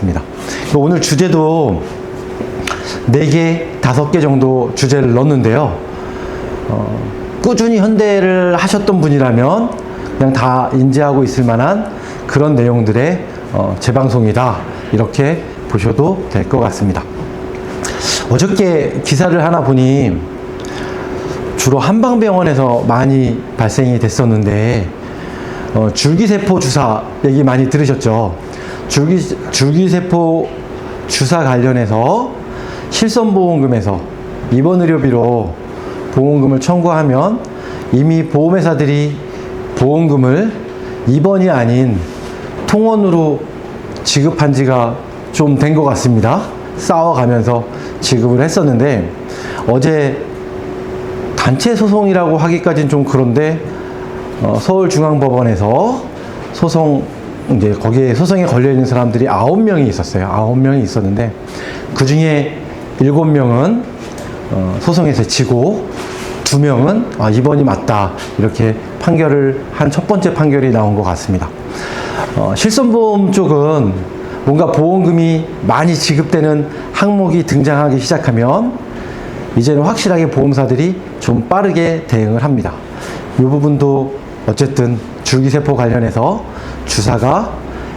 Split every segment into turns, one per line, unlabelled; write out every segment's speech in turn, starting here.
같습니다. 오늘 주제도 4개, 5개 정도 주제를 넣었는데요. 꾸준히 현대를 하셨던 분이라면 그냥 다 인지하고 있을 만한 그런 내용들의 재방송이다, 이렇게 보셔도 될 것 같습니다. 어저께 기사를 하나 보니 주로 한방병원에서 많이 발생이 됐었는데 줄기세포 주사 얘기 많이 들으셨죠? 줄기세포 주사 관련해서 실손보험금에서 입원의료비로 보험금을 청구하면 이미 보험회사들이 보험금을 입원이 아닌 통원으로 지급한 지가 좀 된 것 같습니다. 싸워가면서 지급을 했었는데, 어제 단체 소송이라고 하기까지는 좀 그런데 서울중앙법원에서 이제 거기에 소송에 걸려있는 사람들이 9명이 있었어요. 9명이 있었는데 그 중에 7명은 소송에서 지고 2명은 입원이 맞다, 이렇게 판결을 한 첫 번째 판결이 나온 것 같습니다. 실손보험 쪽은 뭔가 보험금이 많이 지급되는 항목이 등장하기 시작하면 이제는 확실하게 보험사들이 좀 빠르게 대응을 합니다. 이 부분도 어쨌든 줄기세포 관련해서 주사가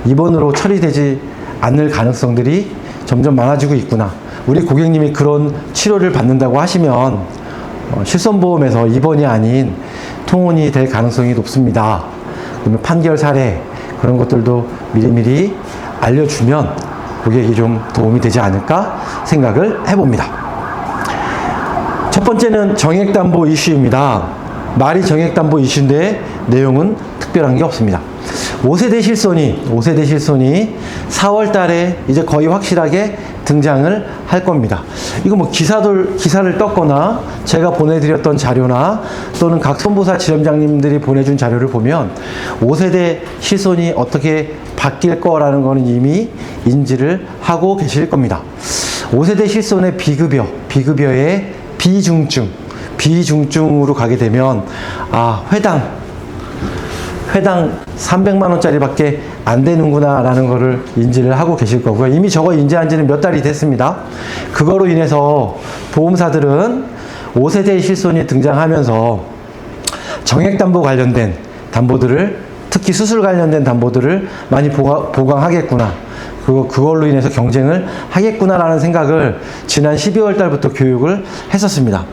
입원으로 처리되지 않을 가능성들이 점점 많아지고 있구나. 우리 고객님이 그런 치료를 받는다고 하시면 실손보험에서 입원이 아닌 통원이 될 가능성이 높습니다. 그러면 판결 사례, 그런 것들도 미리미리 알려주면 고객이 좀 도움이 되지 않을까 생각을 해봅니다. 첫 번째는 정액담보 이슈입니다. 말이 정액담보 이슈인데 내용은 특별한 게 없습니다. 5세대 실손이 4월 달에 이제 거의 확실하게 등장을 할 겁니다. 이거 뭐 기사를 떴거나 제가 보내드렸던 자료나 또는 각 손보사 지점장님들이 보내준 자료를 보면 5세대 실손이 어떻게 바뀔 거라는 거는 이미 인지를 하고 계실 겁니다. 5세대 실손의 비급여의 비중증으로 가게 되면 회당 300만 원짜리 밖에 안 되는구나 라는 거를 인지를 하고 계실 거고요. 이미 저거 인지한 지는 몇 달이 됐습니다. 그거로 인해서 보험사들은 5세대 실손이 등장하면서 정액담보 관련된 담보들을, 특히 수술 관련된 담보들을 많이 보강하겠구나, 그걸로 인해서 경쟁을 하겠구나 라는 생각을 지난 12월 달부터 교육을 했었습니다.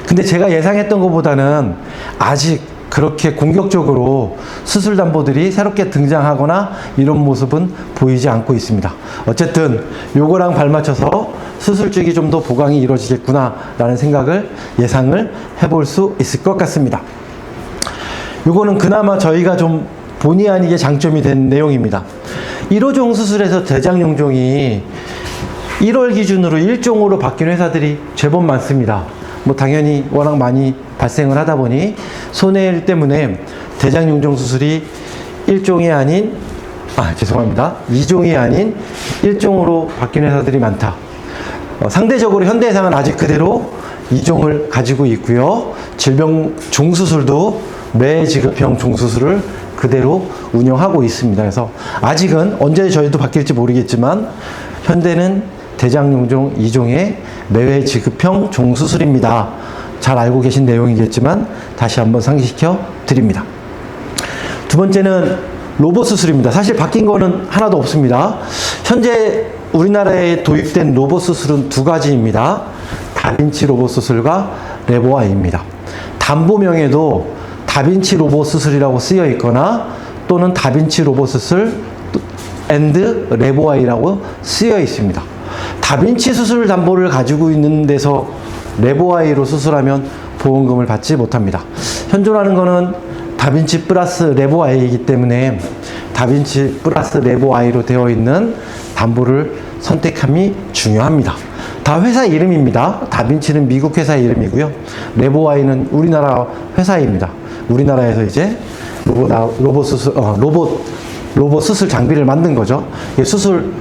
근데 제가 예상했던 것보다는 아직 그렇게 공격적으로 수술 담보들이 새롭게 등장하거나 이런 모습은 보이지 않고 있습니다. 어쨌든 요거랑 발맞춰서 수술 쪽이 좀 더 보강이 이루어지겠구나 라는 생각을 예상을 해볼 수 있을 것 같습니다. 요거는 그나마 저희가 좀 본의 아니게 장점이 된 내용입니다. 1호종 수술에서 대장용종이 1월 기준으로 1종으로 바뀐 회사들이 제법 많습니다. 뭐 당연히 워낙 많이 발생을 하다 보니 손해일 때문에 대장용종 수술이 1종이 아닌 2종이 아닌 1종으로 바뀐 회사들이 많다. 상대적으로 현대해상은 아직 그대로 2종을 가지고 있고요. 질병 종수술도 매지급형 종수술을 그대로 운영하고 있습니다. 그래서 아직은 언제 저희도 바뀔지 모르겠지만 현대는 대장용종 2종의 매회 지급형 종수술입니다. 잘 알고 계신 내용이겠지만 다시 한번 상기시켜 드립니다. 두 번째는 로봇 수술입니다. 사실 바뀐 거는 하나도 없습니다. 현재 우리나라에 도입된 로봇 수술은 2가지입니다. 다빈치 로봇 수술과 레보아이입니다. 담보명에도 다빈치 로봇 수술이라고 쓰여 있거나 또는 다빈치 로봇 수술 앤드 레보아이라고 쓰여 있습니다. 다빈치 수술 담보를 가지고 있는 데서 레보아이로 수술하면 보험금을 받지 못합니다. 현존하는 거는 다빈치 플러스 레보아이이기 때문에 다빈치 플러스 레보아이로 되어 있는 담보를 선택함이 중요합니다. 다 회사 이름입니다. 다빈치는 미국 회사 이름이고요. 레보아이는 우리나라 회사입니다. 우리나라에서 이제 로봇 수술 장비를 만든 거죠. 수술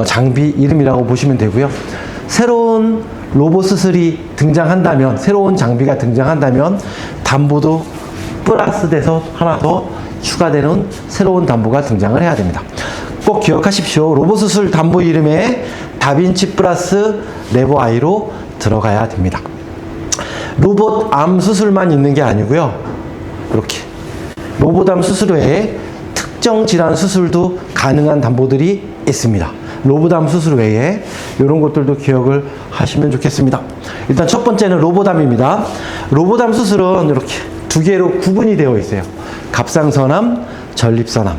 장비 이름이라고 보시면 되고요. 새로운 로봇 수술이 등장한다면, 새로운 장비가 등장한다면 담보도 플러스 돼서 하나 더 추가되는 새로운 담보가 등장을 해야 됩니다. 꼭 기억하십시오. 로봇 수술 담보 이름에 다빈치 플러스 레보 아이로 들어가야 됩니다. 로봇 암 수술만 있는 게 아니고요. 이렇게 로봇 암 수술 외에 특정 질환 수술도 가능한 담보들이 있습니다. 로봇 암 수술 외에 이런 것들도 기억을 하시면 좋겠습니다. 일단 첫 번째는 로봇 암입니다. 로봇 암 수술은 이렇게 두 개로 구분이 되어 있어요. 갑상선암, 전립선암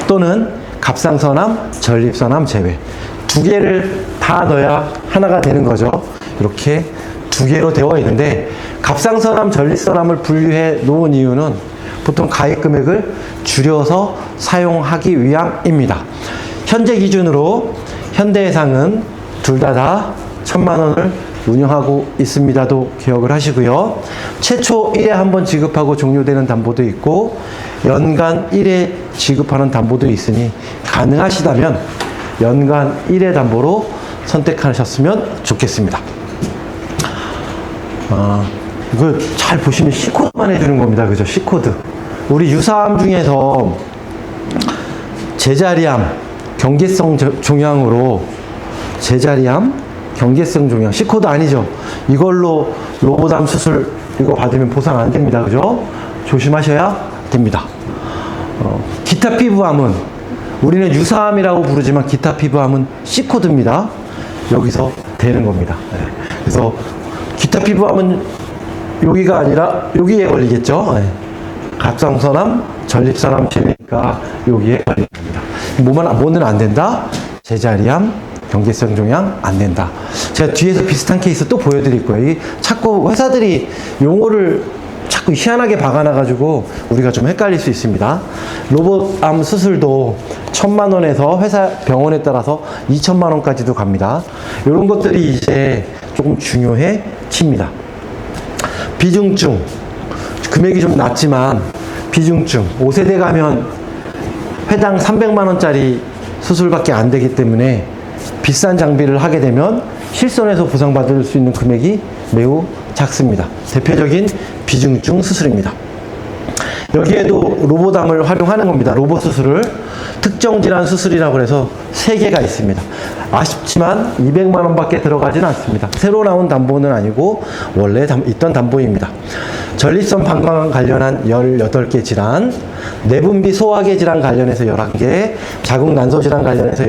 또는 갑상선암, 전립선암 제외. 두 개를 다 넣어야 하나가 되는 거죠. 이렇게 두 개로 되어 있는데 갑상선암, 전립선암을 분류해 놓은 이유는 보통 가입 금액을 줄여서 사용하기 위함입니다. 현재 기준으로 현대해상은 둘 다 1,000만 원을 운영하고 있습니다도 기억을 하시고요. 최초 1회 한 번 지급하고 종료되는 담보도 있고 연간 1회 지급하는 담보도 있으니 가능하시다면 연간 1회 담보로 선택하셨으면 좋겠습니다. 이거 잘 보시면 C코드만 해주는 겁니다. 그죠? C코드. 우리 유사암 중에서 제자리암, 경계성 종양으로 제자리암, 경계성 종양. C코드 아니죠? 이걸로 로봇암 수술 이거 받으면 보상 안 됩니다. 그죠? 조심하셔야 됩니다. 기타 피부암은 우리는 유사암이라고 부르지만 기타 피부암은 C코드입니다. 여기서 되는 겁니다. 네. 그래서 기타 피부암은 여기가 아니라 여기에 걸리겠죠. 네. 갑상선암, 전립선암 제외니까 여기에 걸립니다. 뭐는 안 된다? 제자리암, 경계성 종양 안 된다. 제가 뒤에서 비슷한 케이스 또 보여드릴 거예요. 자꾸 회사들이 용어를 자꾸 희한하게 박아놔가지고 우리가 좀 헷갈릴 수 있습니다. 로봇암 수술도 1,000만 원에서 회사 병원에 따라서 2,000만 원까지도 갑니다. 이런 것들이 이제 조금 중요해집니다. 비중증 금액이 좀 낮지만 비중증 5세대 가면 회당 300만 원짜리 수술밖에 안 되기 때문에 비싼 장비를 하게 되면 실손에서 보상받을 수 있는 금액이 매우 작습니다. 대표적인 비중증 수술입니다. 여기에도 로봇암을 활용하는 겁니다. 로봇 수술을 특정 질환 수술이라고 해서 3개가 있습니다. 아쉽지만 200만 원밖에 들어가진 않습니다. 새로 나온 담보는 아니고 원래 있던 담보입니다. 전립선 방광 관련한 18개 질환, 내분비 소화계 질환 관련해서 11개, 자궁 난소 질환 관련해서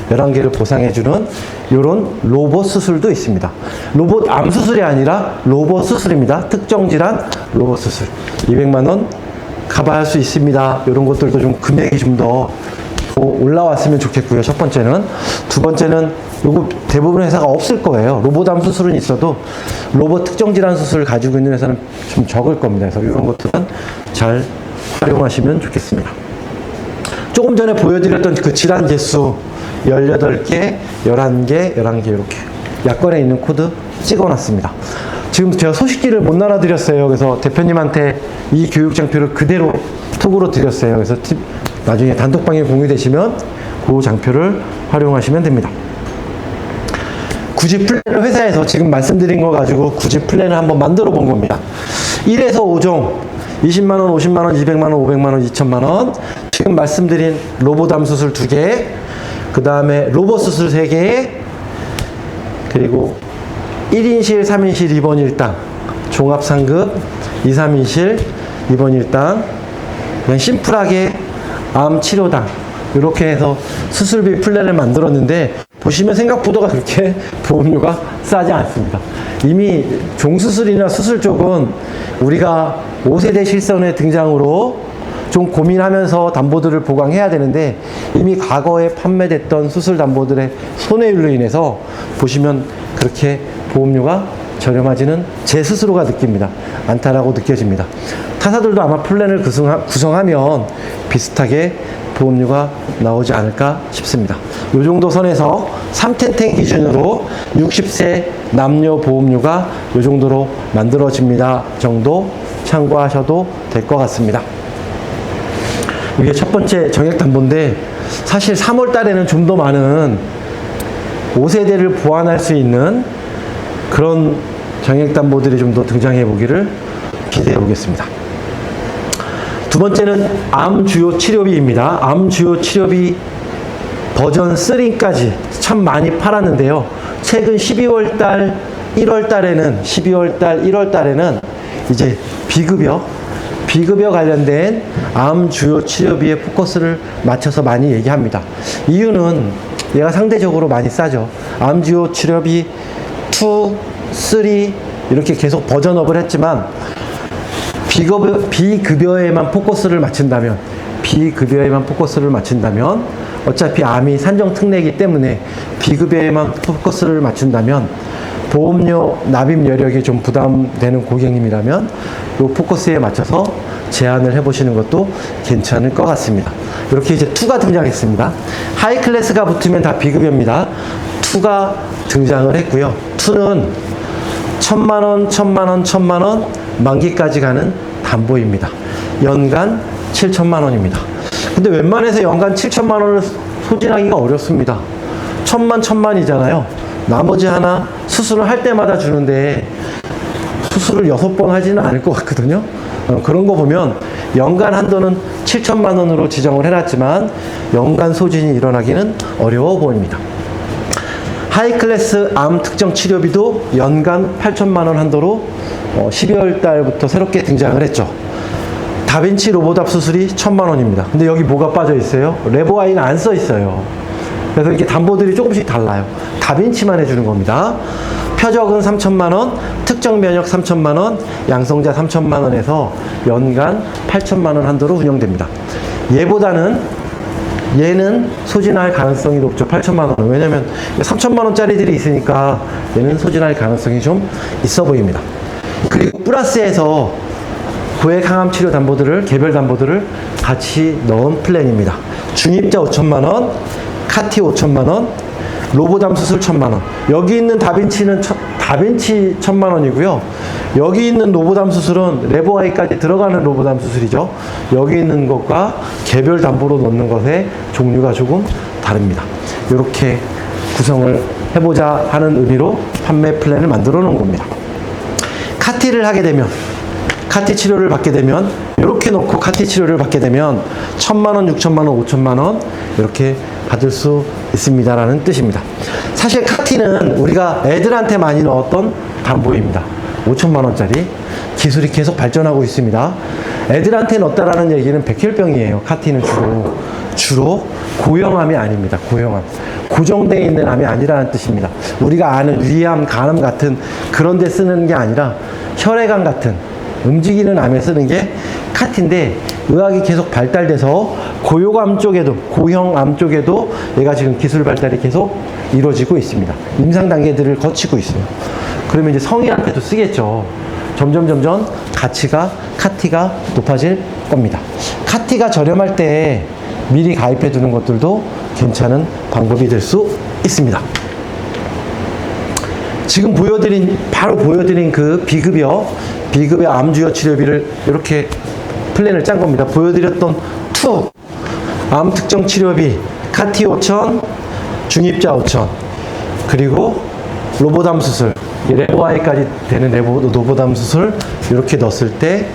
11개를 보상해주는 이런 로봇 수술도 있습니다. 로봇 암 수술이 아니라 로봇 수술입니다. 특정 질환 로봇 수술. 200만 원 커버할 수 있습니다. 이런 것들도 좀 금액이 좀 더 올라왔으면 좋겠고요. 첫 번째는. 두 번째는 요거 대부분 회사가 없을 거예요. 로봇암 수술은 있어도 로봇 특정 질환 수술을 가지고 있는 회사는 좀 적을 겁니다. 그래서 이런 것들은 잘 활용하시면 좋겠습니다. 조금 전에 보여드렸던 그 질환 개수 18개, 11개, 11개 이렇게 약관에 있는 코드 찍어놨습니다. 지금 제가 소식지를 못 나눠드렸어요. 그래서 대표님한테 이 교육장표를 그대로 톡으로 드렸어요. 그래서 나중에 단톡방에 공유되시면 그 장표를 활용하시면 됩니다. 굳이 플랜을 회사에서 지금 말씀드린 거 가지고 굳이 플랜을 한번 만들어 본 겁니다. 1에서 5종 20만원, 50만원, 200만원, 500만원, 2천만원 지금 말씀드린 로봇암 수술 2개 그 다음에 로봇 수술 3개 그리고 1인실, 3인실, 입원 1당 종합 상급 2, 3인실, 입원 1당 그냥 심플하게 암 치료당 이렇게 해서 수술비 플랜을 만들었는데 보시면 생각보다 그렇게 보험료가 싸지 않습니다. 이미 종수술이나 수술 쪽은 우리가 5세대 실손의 등장으로 좀 고민하면서 담보들을 보강해야 되는데 이미 과거에 판매됐던 수술 담보들의 손해율로 인해서 보시면 그렇게 보험료가 저렴하지는 제 스스로가 느낍니다. 않다라고 느껴집니다. 타사들도 아마 플랜을 구성하면 비슷하게 보험료가 나오지 않을까 싶습니다. 이 정도 선에서 3텐텐 기준으로 60세 남녀 보험료가 이 정도로 만들어집니다. 정도 참고하셔도 될 것 같습니다. 이게 첫 번째 정액담보인데 사실 3월 달에는 좀 더 많은 5세대를 보완할 수 있는 그런 정액담보들이 좀 더 등장해 보기를 기대해 보겠습니다. 두 번째는 암 주요 치료비입니다. 암 주요 치료비 버전 3까지 참 많이 팔았는데요. 최근 12월 달, 1월 달에는, 12월 달, 1월 달에는 이제 비급여 관련된 암 주요 치료비에 포커스를 맞춰서 많이 얘기합니다. 이유는 얘가 상대적으로 많이 싸죠. 암 주요 치료비 2, 3 이렇게 계속 버전업을 했지만 비급여에만 포커스를 맞춘다면 어차피 암이 산정 특례이기 때문에 비급여에만 포커스를 맞춘다면 보험료 납입 여력이 좀 부담되는 고객님이라면 이 포커스에 맞춰서 제안을 해보시는 것도 괜찮을 것 같습니다. 이렇게 이제 2가 등장했습니다. 하이 클래스가 붙으면 다 비급여입니다. 2가 등장을 했고요. 2는 1,000만원, 1,000만원, 1,000만원 만기까지 가는 담보입니다. 연간 7,000만원입니다. 근데 웬만해서 연간 7,000만원을 소진하기가 어렵습니다. 1,000만 나머지 하나 수술을 할 때마다 주는데 수술을 6번 하지는 않을 것 같거든요. 그런 거 보면 연간 한도는 7,000만 원으로 지정을 해놨지만 연간 소진이 일어나기는 어려워 보입니다. 하이클래스 암 특정 치료비도 연간 8,000만 원 한도로 12월 달부터 새롭게 등장을 했죠. 다빈치 로보답 수술이 1,000만 원입니다. 근데 여기 뭐가 빠져 있어요? 레보아이는 안 써 있어요. 그래서 이렇게 담보들이 조금씩 달라요. 다빈치만 해주는 겁니다. 표적은 3,000만 원, 특정 면역 3,000만 원, 양성자 3,000만 원에서 연간 8,000만 원 한도로 운영됩니다. 얘는 소진할 가능성이 높죠. 8,000만 원. 왜냐면 3,000만 원짜리들이 있으니까 얘는 소진할 가능성이 좀 있어 보입니다. 그리고 플러스에서 고액 항암 치료 담보들을, 개별 담보들을 같이 넣은 플랜입니다. 중입자 5,000만 원, 카티 5,000만 원, 로보담 수술 1,000만 원. 여기 있는 다빈치는 다빈치 1,000만 원이고요. 여기 있는 로보담 수술은 레보아이까지 들어가는 로보담 수술이죠. 여기 있는 것과 개별 담보로 넣는 것의 종류가 조금 다릅니다. 이렇게 구성을 해보자 하는 의미로 판매 플랜을 만들어 놓은 겁니다. 카티를 하게 되면, 카티 치료를 받게 되면, 이렇게 놓고 카티 치료를 받게 되면 1,000만 원, 6,000만 원, 5,000만 원 이렇게 받을 수 있습니다라는 뜻입니다. 사실 카티는 우리가 애들한테 많이 넣었던 담보입니다. 5,000만 원짜리. 기술이 계속 발전하고 있습니다. 애들한테 넣었다라는 얘기는 백혈병이에요. 카티는 주로 고형암이 아닙니다. 고형암. 고정되어 있는 암이 아니라는 뜻입니다. 우리가 아는 위암, 간암 같은 그런 데 쓰는 게 아니라 혈액암 같은 움직이는 암에 쓰는 게 카티인데, 의학이 계속 발달돼서 고요암 쪽에도, 고형암 쪽에도 얘가 지금 기술 발달이 계속 이루어지고 있습니다. 임상 단계들을 거치고 있어요. 그러면 이제 성인한테도 쓰겠죠. 점점 가치가, 카티가 높아질 겁니다. 카티가 저렴할 때 미리 가입해 두는 것들도 괜찮은 방법이 될 수 있습니다. 지금 바로 보여드린 그 비급여 암주요 치료비를 이렇게 플랜을 짠 겁니다. 보여드렸던 2, 암 특정 치료비, 카티 5,000, 중입자 5,000, 그리고 로보담 수술, 레보아이까지 되는 로보담 수술 이렇게 넣었을 때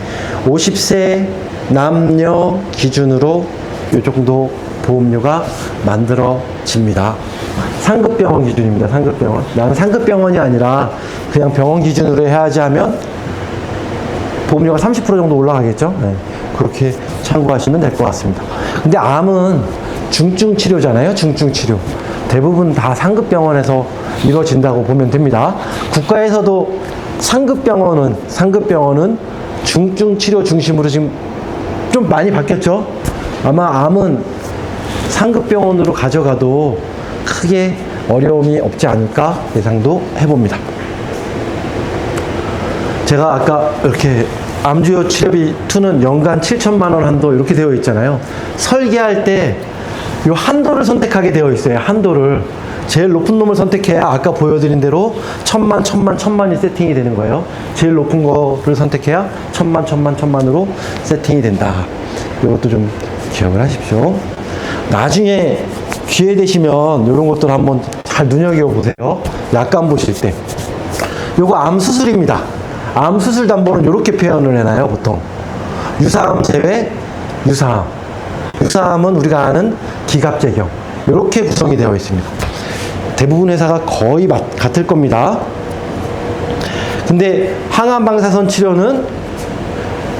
50세 남녀 기준으로 이 정도 보험료가 만들어집니다. 상급병원 기준입니다. 상급병원. 나는 상급병원이 아니라 그냥 병원 기준으로 해야지 하면 보험료가 30% 정도 올라가겠죠. 네. 그렇게 참고하시면 될 것 같습니다. 근데 암은 중증 치료잖아요. 중증 치료. 대부분 다 상급병원에서 이루어진다고 보면 됩니다. 국가에서도 상급병원은 중증 치료 중심으로 지금 좀 많이 바뀌었죠. 아마 암은 상급병원으로 가져가도 크게 어려움이 없지 않을까 예상도 해봅니다. 제가 아까 이렇게 암주요 치료비 2는 연간 7,000만 원 한도 이렇게 되어 있잖아요. 설계할 때 이 한도를 선택하게 되어 있어요. 한도를. 제일 높은 놈을 선택해야 아까 보여드린 대로 1,000만이 세팅이 되는 거예요. 제일 높은 거를 선택해야 1,000만으로 세팅이 된다. 이것도 좀 기억을 하십시오. 나중에 기회 되시면 이런 것들 한번 잘 눈여겨보세요. 약관 보실 때. 요거 암 수술입니다. 암 수술 담보는 이렇게 표현을 해놔요. 보통 유사암 제외, 유사암은 우리가 아는 기갑제경, 이렇게 구성이 되어 있습니다. 대부분 회사가 거의 같을 겁니다. 근데 항암 방사선 치료는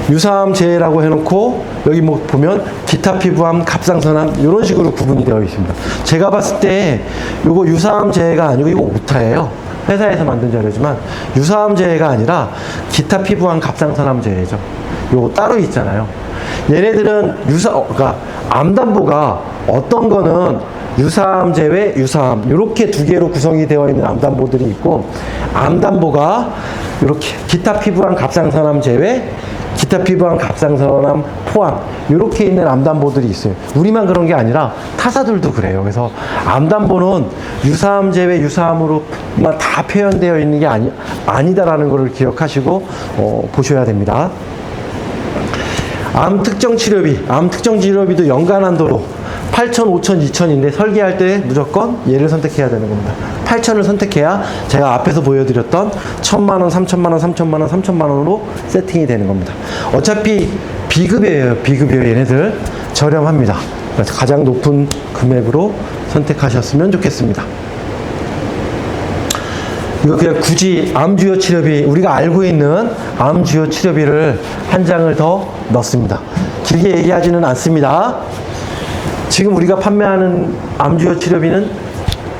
유사암 제외라고 해놓고 여기 뭐 보면 기타 피부암, 갑상선암 이런 식으로 구분이 되어 있습니다. 제가 봤을 때 이거 유사암 제외가 아니고 이거 오타예요. 회사에서 만든 자료지만 유사암 제외가 아니라 기타 피부암, 갑상선암 제외죠. 요거 따로 있잖아요. 얘네들은 그러니까 암담보가 어떤 거는 유사암 제외, 유사암 이렇게 두 개로 구성이 되어 있는 암담보들이 있고, 암담보가 이렇게 기타 피부암, 갑상선암 제외, 기타 피부암, 갑상선암, 포암 이렇게 있는 암담보들이 있어요. 우리만 그런 게 아니라 타사들도 그래요. 그래서 암담보는 유사암 제외, 유사암으로만 다 표현되어 있는 게 아니다라는 것을 기억하시고 보셔야 됩니다. 암 특정 치료비도 연간 한도로 8,000, 5,000, 2,000인데 설계할 때 무조건 얘를 선택해야 되는 겁니다. 8,000을 선택해야 제가 앞에서 보여드렸던 1,000만 원, 3,000만 원, 3,000만 원, 3,000만 원으로 세팅이 되는 겁니다. 어차피 비급여예요. 얘네들 저렴합니다. 그래서 가장 높은 금액으로 선택하셨으면 좋겠습니다. 이거 그냥 굳이 암 주요 치료비, 우리가 알고 있는 암 주요 치료비를 한 장을 더 넣습니다. 길게 얘기하지는 않습니다. 지금 우리가 판매하는 암 주요 치료비는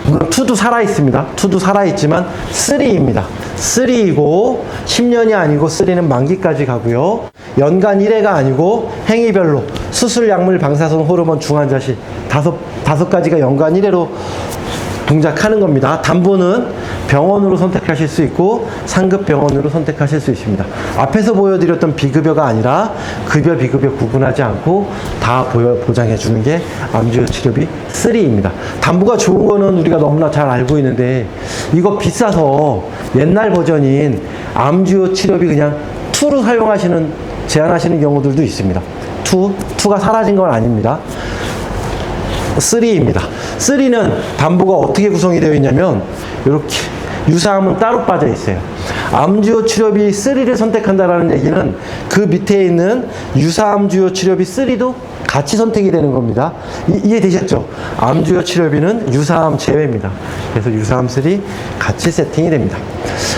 물론 2도 살아있습니다. 2도 살아있지만 3입니다. 3이고 10년이 아니고 3는 만기까지 가고요. 연간 1회가 아니고 행위별로 수술, 약물, 방사선, 호르몬, 중환자실 다섯 가지가 연간 1회로 동작하는 겁니다. 담보는 병원으로 선택하실 수 있고 상급 병원으로 선택하실 수 있습니다. 앞에서 보여드렸던 비급여가 아니라 급여, 비급여 구분하지 않고 다 보장해 주는 게 암주요 치료비 3입니다. 담보가 좋은 거는 우리가 너무나 잘 알고 있는데, 이거 비싸서 옛날 버전인 암주요 치료비 그냥 2로 제한하시는 경우들도 있습니다. 2가 사라진 건 아닙니다. 3입니다. 3는 담보가 어떻게 구성이 되어 있냐면 이렇게 유사암은 따로 빠져 있어요. 암주요 치료비 3를 선택한다라는 얘기는 그 밑에 있는 유사암주요 치료비 3도 같이 선택이 되는 겁니다. 이해되셨죠? 암주요 치료비는 유사암 제외입니다. 그래서 유사암 3 같이 세팅이 됩니다.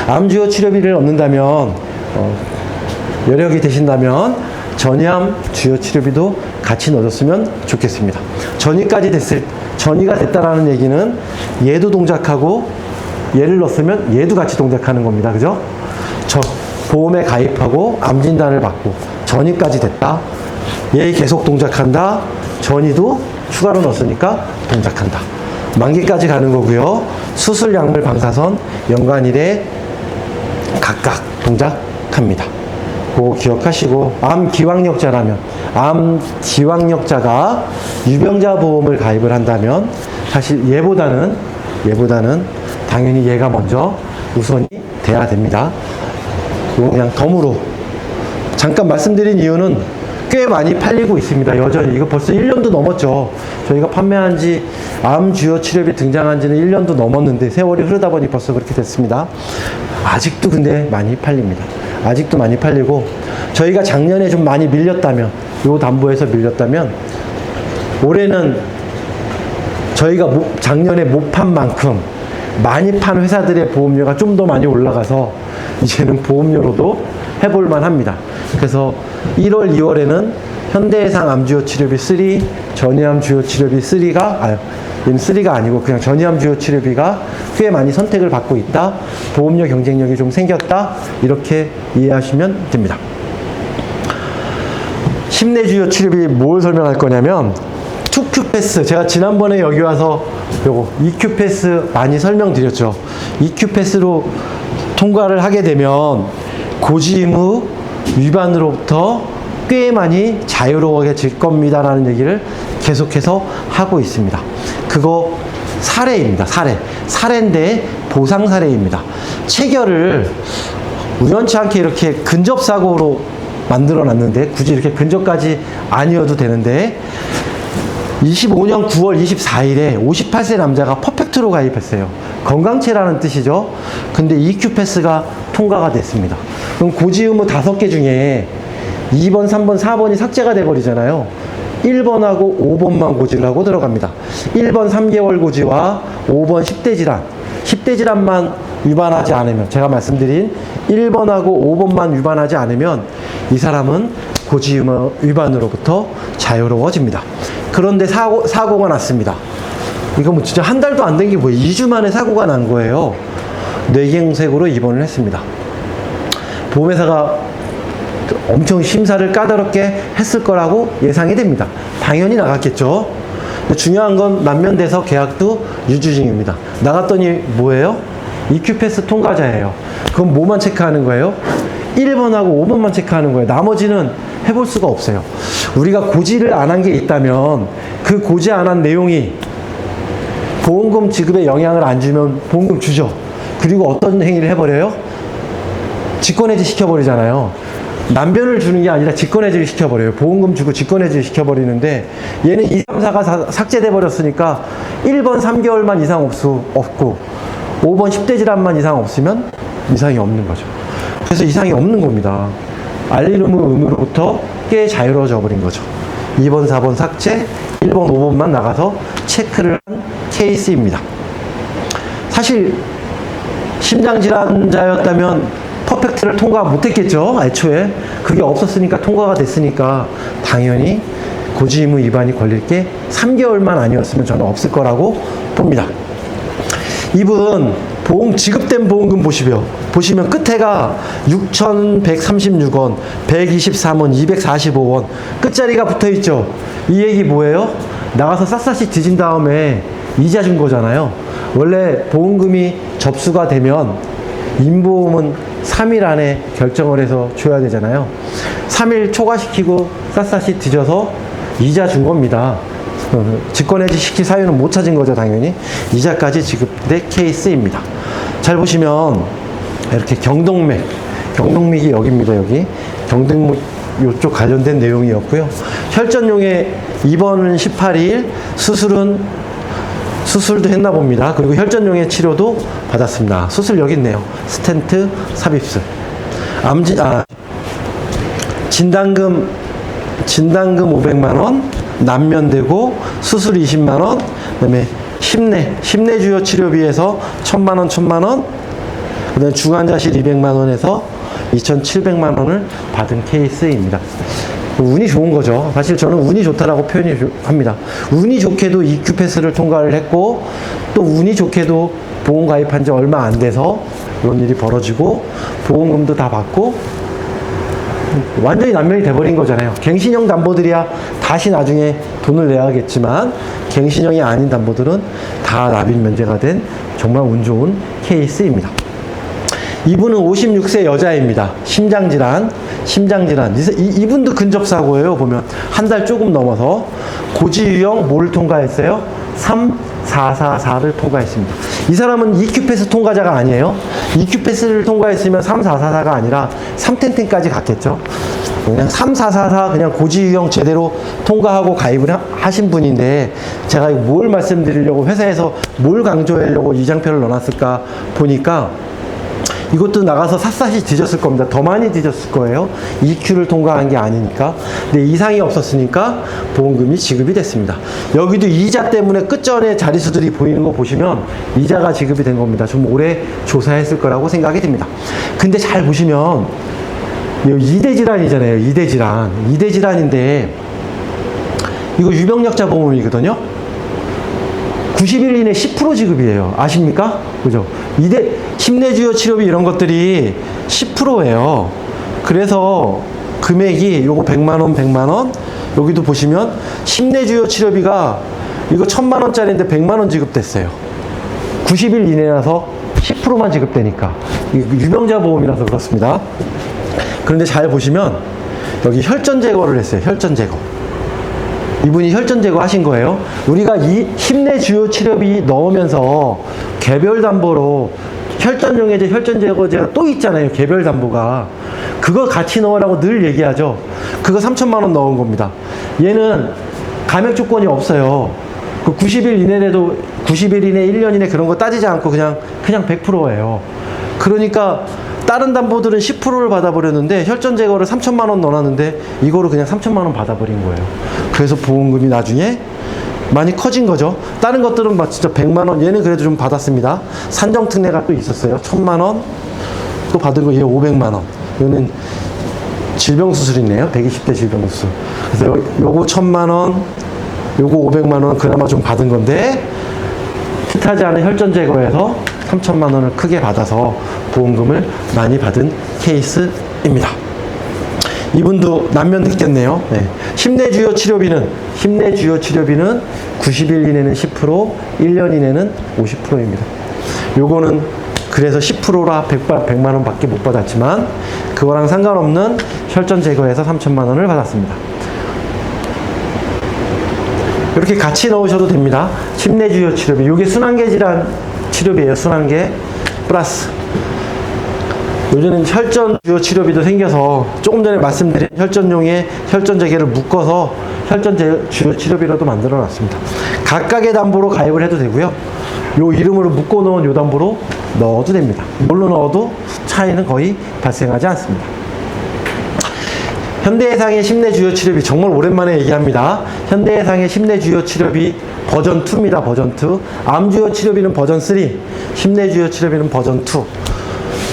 암주요 치료비를 얻는다면 여력이 되신다면 전이암 주요 치료비도 같이 넣어줬으면 좋겠습니다. 전이가 됐다라는 얘기는 얘도 동작하고 얘를 넣었으면 얘도 같이 동작하는 겁니다. 그죠? 보험에 가입하고 암 진단을 받고 전이까지 됐다. 얘 계속 동작한다. 전이도 추가로 넣었으니까 동작한다. 만기까지 가는 거고요. 수술, 약물, 방사선 연간 1회 각각 동작합니다. 그거 기억하시고, 암 기왕력자가 유병자 보험을 가입을 한다면 사실 얘보다는 당연히 얘가 먼저 우선이 돼야 됩니다. 그리고 그냥 덤으로 잠깐 말씀드린 이유는 꽤 많이 팔리고 있습니다. 여전히 이거 벌써 1년도 넘었죠. 저희가 판매한 지 암 주요 치료비 등장한 지는 1년도 넘었는데 세월이 흐르다 보니 벌써 그렇게 됐습니다. 아직도 근데 많이 팔립니다. 아직도 많이 팔리고, 저희가 작년에 좀 많이 밀렸다면, 요 담보에서 밀렸다면 올해는 저희가 작년에 못 판 만큼 많이 판 회사들의 보험료가 좀 더 많이 올라가서 이제는 보험료로도 해볼만 합니다. 그래서 1월, 2월에는 현대해상 암주요 치료비 3, 전이암 주요 치료비 3가 아니고 그냥 전이암 주요 치료비가 꽤 많이 선택을 받고 있다. 보험료 경쟁력이 좀 생겼다. 이렇게 이해하시면 됩니다. 심내 주요 치료비 뭘 설명할 거냐면 2Q 패스, 제가 지난번에 여기 와서 요거 EQ 패스 많이 설명드렸죠. EQ 패스로 통과를 하게 되면 고지의무 위반으로부터 꽤 많이 자유로워질 겁니다라는 얘기를 계속해서 하고 있습니다. 그거 사례입니다. 사례인데 보상 사례입니다. 체결을 우연치 않게 이렇게 근접사고로 만들어 놨는데, 굳이 이렇게 근접까지 아니어도 되는데, 25년 9월 24일에 58세 남자가 퍼펙트로 가입했어요. 건강체라는 뜻이죠. 근데 EQ 패스가 통과가 됐습니다. 그럼 고지의무 5개 중에 2번, 3번, 4번이 삭제가 돼버리잖아요. 1번하고 5번만 고지를 하고 들어갑니다. 1번 3개월 고지와 5번 10대 질환. 10대 질환만 위반하지 않으면, 제가 말씀드린 1번하고 5번만 위반하지 않으면 이 사람은 고지 의무 위반으로부터 자유로워집니다. 그런데 사고가 났습니다. 이거 뭐 진짜 한 달도 안 된 게 뭐예요? 2주 만에 사고가 난 거예요. 뇌경색으로 입원을 했습니다. 보험회사가 엄청 심사를 까다롭게 했을 거라고 예상이 됩니다. 당연히 나갔겠죠. 중요한 건 만면돼서 계약도 유지 중입니다. 나갔더니 뭐예요? EQ패스 통과자예요. 그럼 뭐만 체크하는 거예요? 1번하고 5번만 체크하는 거예요. 나머지는 해볼 수가 없어요. 우리가 고지를 안 한 게 있다면 그 고지 안 한 내용이 보험금 지급에 영향을 안 주면 보험금 주죠. 그리고 어떤 행위를 해버려요? 직권해지 시켜버리잖아요. 남변을 주는 게 아니라 직권해지를 시켜버려요. 보험금 주고 직권해지를 시켜버리는데 얘는 2, 3, 4가 삭제돼 버렸으니까 1번 3개월만 이상 없고 5번 10대 질환만 이상 없으면 이상이 없는 거죠. 그래서 이상이 없는 겁니다. 알릴 의무로부터 꽤 자유로워져 버린 거죠. 2번 4번 삭제, 1번 5번만 나가서 체크를 한 케이스입니다. 사실 심장질환자였다면 퍼펙트를 통과 못했겠죠. 애초에 그게 없었으니까, 통과가 됐으니까 당연히 고지의무 위반이 걸릴 게 3개월만 아니었으면 저는 없을 거라고 봅니다. 이분 지급된 보험금 보시면 끝에가 6,136원, 123원, 245원 끝자리가 붙어있죠. 이 얘기 뭐예요? 나가서 샅샅이 뒤진 다음에 이자 준 거잖아요. 원래 보험금이 접수가 되면 임보험은 3일 안에 결정을 해서 줘야 되잖아요. 3일 초과시키고 샅샅이 뒤져서 이자 준 겁니다. 직권해지 시킬 사유는 못 찾은 거죠, 당연히. 이자까지 지급된 케이스입니다. 잘 보시면 이렇게 경동맥이 여기입니다. 여기 경동맥 이쪽 관련된 내용이었고요. 혈전용에 입원은 18일, 수술도 했나 봅니다. 그리고 혈전용의 치료도 받았습니다. 수술 여기 있네요. 스텐트 삽입술. 진단금 500만원, 남면되고 수술 20만원, 그 다음에 심내주요 치료비에서 1000만원, 그 다음에 중환자실 200만원에서 2700만원을 받은 케이스입니다. 운이 좋은 거죠. 사실 저는 운이 좋다라고 표현합니다. 운이 좋게도 EQ패스를 통과를 했고, 또 운이 좋게도 보험 가입한 지 얼마 안 돼서 이런 일이 벌어지고, 보험금도 다 받고, 완전히 남면이 돼버린 거잖아요. 갱신형 담보들이야 다시 나중에 돈을 내야겠지만, 갱신형이 아닌 담보들은 다 납입 면제가 된 정말 운 좋은 케이스입니다. 이분은 56세 여자입니다. 심장질환. 이분도 근접사고예요. 보면 한 달 조금 넘어서 고지유형 뭐를 통과했어요? 3444를 통과했습니다. 이 사람은 EQ패스 통과자가 아니에요. EQ패스를 통과했으면 3444가 아니라 3텐텐까지 갔겠죠. 그냥 3444 그냥 고지유형 제대로 통과하고 가입을 하신 분인데, 제가 뭘 말씀드리려고, 회사에서 뭘 강조하려고 이 장표를 넣어놨을까 보니까 이것도 나가서 샅샅이 뒤졌을 겁니다. 더 많이 뒤졌을 거예요. EQ를 통과한 게 아니니까. 근데 이상이 없었으니까 보험금이 지급이 됐습니다. 여기도 이자 때문에 끝전에 자리수들이 보이는 거 보시면 이자가 지급이 된 겁니다. 좀 오래 조사했을 거라고 생각이 듭니다. 근데 잘 보시면 2대 질환이잖아요. 2대 질환인데 이거 유병력자 보험이거든요. 90일 이내 10% 지급이에요. 아십니까? 그죠? 심내주요 치료비 이런 것들이 10%예요. 그래서 금액이 요거 100만원, 여기도 보시면 심내주요 치료비가 이거 1000만원짜리인데 100만원 지급됐어요. 90일 이내라서 10%만 지급되니까. 유병자 보험이라서 그렇습니다. 그런데 잘 보시면 여기 혈전 제거를 했어요. 혈전 제거. 이분이 혈전 제거 하신 거예요. 우리가 이 심내주요 치료비 넣으면서 개별 담보로 혈전용해제, 혈전 제거제가 또 있잖아요. 개별 담보가. 그거 같이 넣으라고 늘 얘기하죠. 그거 3천만원 넣은 겁니다. 얘는 감액 조건이 없어요. 그 90일 이내에도 90일 이내, 1년 이내 그런 거 따지지 않고 그냥 100%예요. 그러니까 다른 담보들은 10%를 받아버렸는데 혈전 제거를 3천만 원 넣어놨는데 이거를 그냥 3천만 원 받아버린 거예요. 그래서 보험금이 나중에 많이 커진 거죠. 다른 것들은 막 진짜 100만 원, 얘는 그래도 좀 받았습니다. 산정특례가 또 있었어요. 1000만 원 또 받은 거, 얘 500만 원. 얘는 질병수술이네요. 120대 질병수술. 그래서 요거 1000만 원, 요거 500만 원 그나마 좀 받은 건데, 뜻하지 않은 혈전 제거에서 3천만 원을 크게 받아서 보험금을 많이 받은 케이스입니다. 이분도 난면 느꼈네요. 네. 심내주요 치료비는 90일 이내는 10%, 1년 이내는 50%입니다. 요거는 그래서 10%라 100만 원 밖에 못 받았지만 그거랑 상관없는 혈전 제거에서 3천만 원을 받았습니다. 이렇게 같이 넣으셔도 됩니다. 심내주요 치료비. 이게 순환계 질환 치료비예요. 순환계 플러스. 요즘은 혈전 주요 치료비도 생겨서 조금 전에 말씀드린 혈전용에 혈전 재개를 묶어서 혈전 주요 치료비로도 만들어 놨습니다. 각각의 담보로 가입을 해도 되고요. 요 이름으로 묶어 놓은 요 담보로 넣어도 됩니다. 뭘로 넣어도 차이는 거의 발생하지 않습니다. 현대해상의 심내주요 치료비, 정말 오랜만에 얘기합니다. 현대해상의 심내주요 치료비 버전 2입니다. 버전 2. 암주요 치료비는 버전 3, 심내주요 치료비는 버전 2.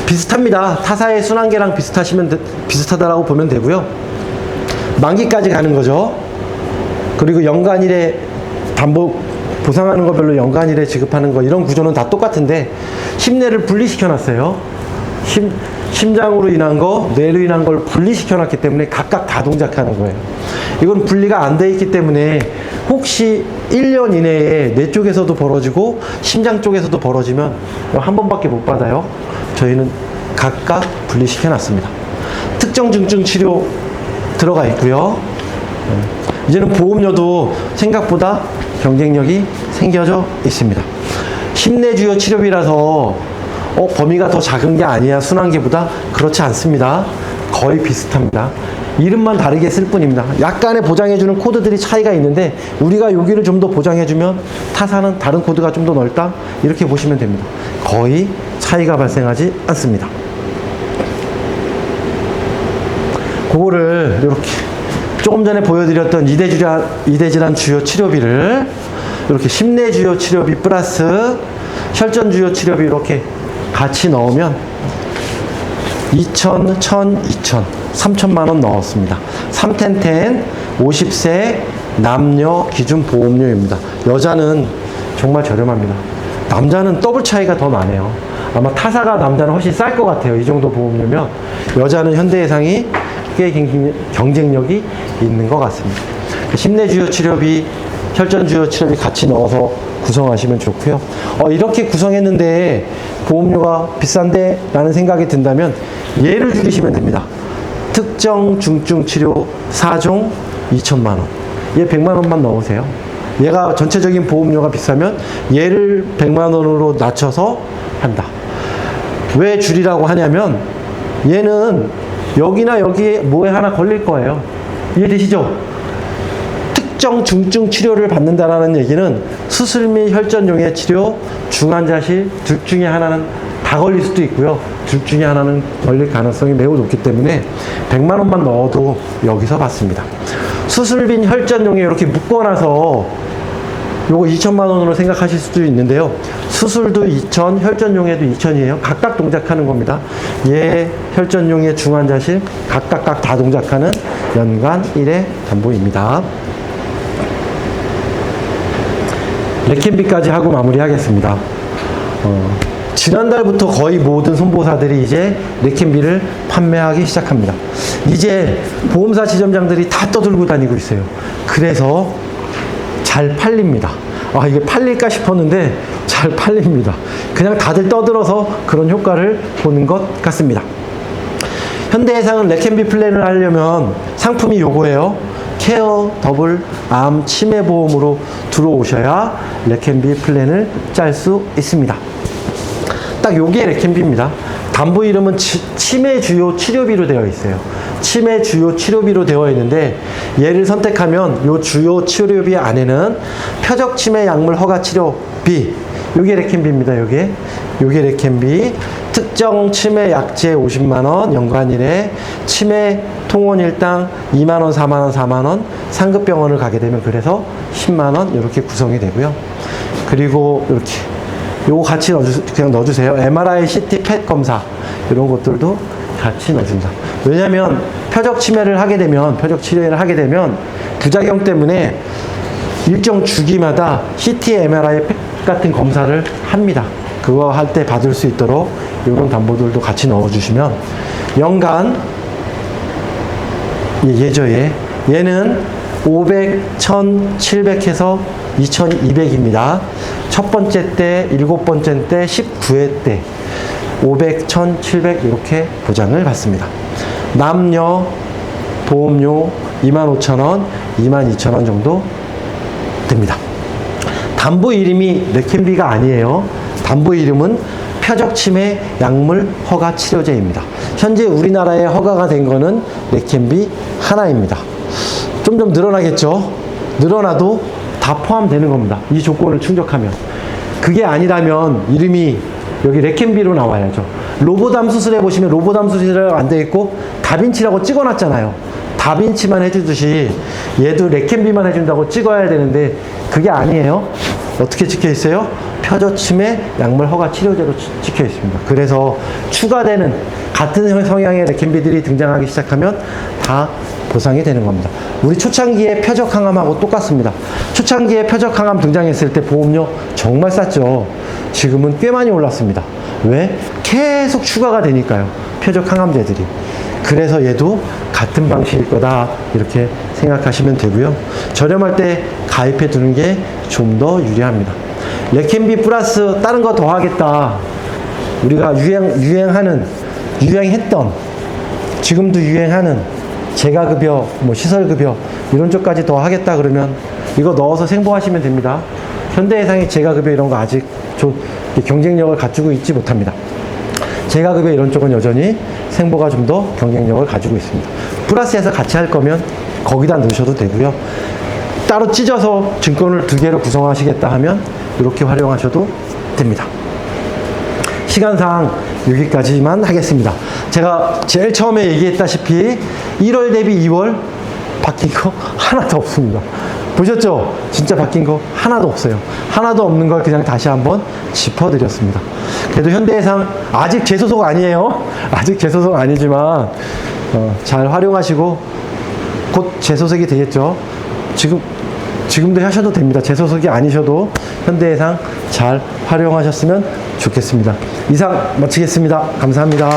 비슷합니다. 타사의 순환계랑 비슷하다라고 보면 되고요. 만기까지 가는 거죠. 그리고 연간 1회 담보 보상하는 거 별로 연간 1회 지급하는 거, 이런 구조는 다 똑같은데 심내를 분리시켜 놨어요. 심장으로 인한 거, 뇌로 인한 걸 분리시켜 놨기 때문에 각각 다 동작하는 거예요. 이건 분리가 안 돼 있기 때문에 혹시 1년 이내에 뇌 쪽에서도 벌어지고 심장 쪽에서도 벌어지면 한 번밖에 못 받아요. 저희는 각각 분리시켜 놨습니다. 특정 중증 치료 들어가 있고요. 이제는 보험료도 생각보다 경쟁력이 생겨져 있습니다. 심내주요 치료비라서 범위가 더 작은 게 아니야 순환계보다, 그렇지 않습니다. 거의 비슷합니다. 이름만 다르게 쓸 뿐입니다. 약간의 보장해주는 코드들이 차이가 있는데 우리가 여기를 좀 더 보장해주면 타사는 다른 코드가 좀 더 넓다, 이렇게 보시면 됩니다. 거의 차이가 발생하지 않습니다. 그거를 이렇게 조금 전에 보여드렸던 이대질환 주요 치료비를 이렇게 심내주요 치료비 플러스 혈전주요 치료비 이렇게 같이 넣으면 2천, 1,000, 2천, 3천만 원 넣었습니다. 3텐텐 50세 남녀 기준 보험료입니다. 여자는 정말 저렴합니다. 남자는 더블 차이가 더 나네요. 아마 타사가 남자는 훨씬 쌀 것 같아요. 이 정도 보험료면 현대해상이 꽤 경쟁력이 있는 것 같습니다. 심내주요 치료비, 혈전주요 치료비 같이 넣어서 구성하시면 좋고요. 이렇게 구성했는데 보험료가 비싼데 라는 생각이 든다면 얘를 줄이시면 됩니다. 특정 중증 치료 4종 2천만 원. 얘 100만 원만 넣으세요. 얘가 전체적인 보험료가 비싸면 얘를 100만 원으로 낮춰서 한다. 왜 줄이라고 하냐면 얘는 여기나 여기에 뭐에 하나 걸릴 거예요. 이해되시죠? 특정 중증 치료를 받는다라는 얘기는 수술 및 혈전용의 치료, 중환자실 둘 중에 하나는 다 걸릴 수도 있고요. 둘 중에 하나는 걸릴 가능성이 매우 높기 때문에 100만 원만 넣어도 여기서 받습니다. 수술빈 혈전용에 이렇게 묶어놔서 요거 2천만 원으로 생각하실 수도 있는데요. 수술도 2천, 혈전용에도 2천이에요. 각각 동작하는 겁니다. 얘 혈전용의 중환자실 각각 다 동작하는 연간 1회 담보입니다. 레캠비까지 하고 마무리하겠습니다. 지난달부터 거의 모든 손보사들이 이제 레캠비를 판매하기 시작합니다. 이제 보험사 지점장들이 다 떠들고 다니고 있어요. 그래서 잘 팔립니다. 이게 팔릴까 싶었는데 잘 팔립니다. 그냥 다들 떠들어서 그런 효과를 보는 것 같습니다. 현대해상은 레캠비 플랜을 하려면 상품이 요거예요. 케어 더블 암 치매 보험으로 들어오셔야 레캠비 플랜을 짤 수 있습니다. 딱 요게 레캠비입니다. 담보 이름은 치매 주요 치료비로 되어 있어요. 치매 주요 치료비로 되어 있는데 얘를 선택하면 요 주요 치료비 안에는 표적 치매 약물 허가 치료비, 요게 레캔비입니다. 요게 레캔비. 특정 치매 약제 50만원, 연간일에 치매 통원일당 2만원, 4만원, 4만원, 상급병원을 가게 되면 그래서 10만원 이렇게 구성이 되고요. 그리고 이렇게 요거 같이 그냥 넣어주세요. MRI, CT, 펫 검사 이런 것들도 같이 넣어줍니다. 왜냐하면 표적 치매를 하게 되면, 표적 치료를 하게 되면 부작용 때문에 일정 주기마다 CT, MRI, 펫 같은 검사를 합니다. 그거 할 때 받을 수 있도록 이런 담보들도 같이 넣어주시면 연간 예저에 얘는 500, 1700 해서 2200입니다. 첫 번째 때, 일곱 번째 때, 19회 때 500, 1700 이렇게 보장을 받습니다. 남녀 보험료 25,000원, 22,000원 정도 됩니다. 담보 이름이 레캔비가 아니에요. 담보 이름은 표적치매 약물 허가 치료제입니다. 현재 우리나라에 허가가 된 거는 레캔비 하나입니다. 점점 늘어나겠죠? 늘어나도 다 포함되는 겁니다. 이 조건을 충족하면. 그게 아니라면 이름이 여기 레캔비로 나와야죠. 로보담 수술해 보시면 로보담 수술이라고 안 돼 있고 다빈치라고 찍어놨잖아요. 다빈치만 해주듯이 얘도 레캔비만 해준다고 찍어야 되는데 그게 아니에요. 어떻게 찍혀 있어요? 표적치매 약물 허가 치료제로 찍혀 있습니다. 그래서 추가되는 같은 성향의 레캔비들이 등장하기 시작하면 다 보상이 되는 겁니다. 우리 초창기에 표적항암하고 똑같습니다. 초창기에 표적항암 등장했을 때 보험료 정말 쌌죠. 지금은 꽤 많이 올랐습니다. 왜? 계속 추가가 되니까요. 표적항암제들이. 그래서 얘도 같은 방식일 거다 이렇게 생각하시면 되고요. 저렴할 때 가입해 두는 게 좀 더 유리합니다. 레캔비 플러스 다른 거 더 하겠다. 우리가 유행했던 지금도 유행하는 재가급여, 뭐 시설급여 이런 쪽까지 더 하겠다 그러면 이거 넣어서 생보하시면 됩니다. 현대해상이 재가급여 이런 거 아직 경쟁력을 갖추고 있지 못합니다. 재가급여 이런 쪽은 여전히 생보가 좀 더 경쟁력을 가지고 있습니다. 플러스해서 같이 할 거면 거기다 넣으셔도 되고요. 따로 찢어서 증권을 2개로 구성하시겠다 하면 이렇게 활용하셔도 됩니다. 시간상 여기까지만 하겠습니다. 제가 제일 처음에 얘기했다시피 1월 대비 2월 바뀐 거 하나도 없습니다. 보셨죠? 진짜 바뀐 거 하나도 없어요. 하나도 없는 걸 그냥 다시 한번 짚어드렸습니다. 그래도 현대해상 아직 재소속 아니에요. 아직 재소속 아니지만 잘 활용하시고 곧 재소속이 되겠죠. 지금도 하셔도 됩니다. 재소속이 아니셔도 현대해상 잘 활용하셨으면 좋겠습니다. 이상 마치겠습니다. 감사합니다.